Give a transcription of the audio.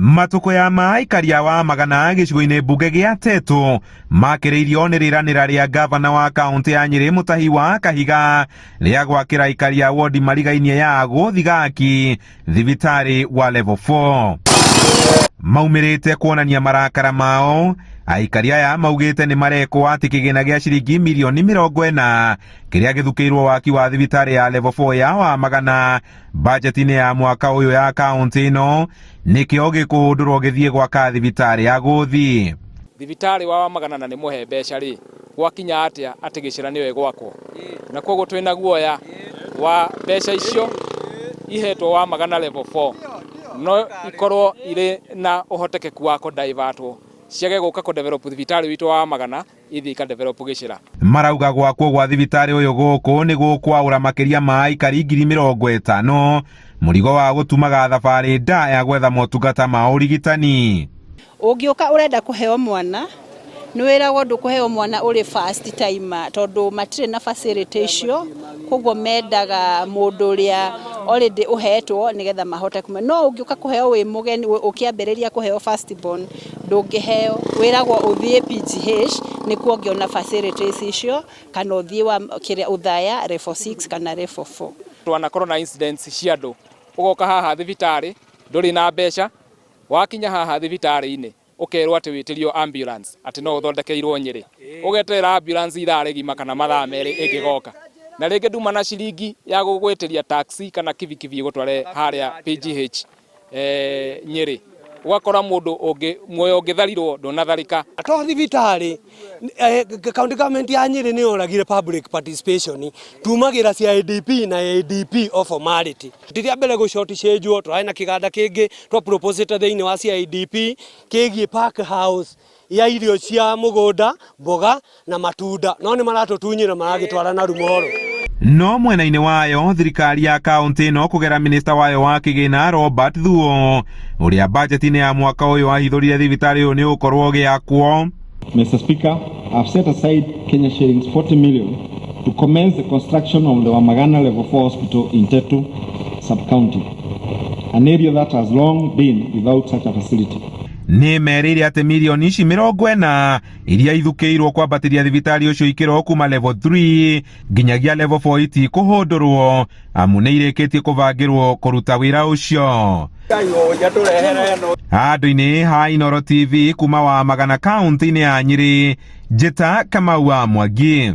Matuko ya maikaria wa Magana gicigo-ini mbunge gia Tetu makireirio ni riranira ria gavana wa kaunti ya Nyeri Mutahi wa Kahiga ria gwakira ikaria wodi marigainie ya Guthigaki thibitari wa level 4. Maumirite kuonania marakara mao, aikaria aya maugite ni mareko ati kigina gia ciringi milioni 40 kiria githukiirwo waki wa thibitari ya level 4 ya wa Magana budget-ini ya mwaka uyu ya kaunti ino nikio gikuhundurwo githie gwaka thibitari ya Guthi. Thibitari wa Magana na ni muhe mbeca ri gwakinya atia ati gicira niwe gwakwo na koguo twina guoya wa mbeca icio ihetwo wa Magana level 4 no ikorwo ire na uhotekeku wa ko divertwo ciage guka ko develop thibitari witu wa Magana ithi ka develop gicira. Marauga gwakwo gwa thibitari uyu guku ni gukwaura makiria ma aikari 50,000 murigo wa gutumaga thabari nda ya gwetha motungata ma urigitani. Ungiuka urenda kuheo mwana ni wiragwo ndukuheo mwana uri first time tondu matire na facility icio, koguo mendaga mundu uria already uhetwo nigetha mahote kume. No ungiuka kuheo wi mugeni ukiambiriria kuheo first born ndungiheo, wiragwo uthie PGH nikuo ungiona facilities icio kana uthie wa kiria uthaya level 6 kana level 4. Twana corona incidents cia andu ugoka haha thibitari nduri na mbeca, wakinya haha thibitari-ini ukerwo ati witirio ambulance ati no uthondekeirwo Nyeri, ugetera ambulance ithaa rigima kana mathaa meri igigoka na ringi nduma na ciringi ya gugwitiria taxi kana kibikibi gutware haria PGH Nyeri, ugakora mundu ungi muoyo ungitharirwo ndunatharika to thibitari. County government ya Nyeri ni oragire public participation tumagira CIDP na ADP of formality. Ndiria mbere gucoticenjwo twae na kiganda kingi twa proposite thiini wa CIDP kigie park house ya irio cia mugunda, mboga na matunda, no ni maratutunyira maragitwara na rumoro. No mwena-ini wayo thirikari ya kaunti ino kugera minister wayo wa kigina Robert Thuo uria budget-ini ya mwaka uyu ahithurire thibitari uyu ni ukorwo giakwo. Mr. Speaker, I've set aside Kenya shillings 40 million to commence the construction of the Magana Level 4 Hospital in Tetu sub-county, an area that has long been without such a facility. Ni merire ati milioni ici 40 iria ithukiirwo kwambatiria thibitari ucio ikiro kuma level 3 nginyagia level 4 iti kuhundurwo amu ni irikitie kuvangirwo kuruta wira ucio. Andu-ini ha Inooro TV kuma wa Magana kaunti-ini ya Nyeri, Njeta Kamau wa Mwangi.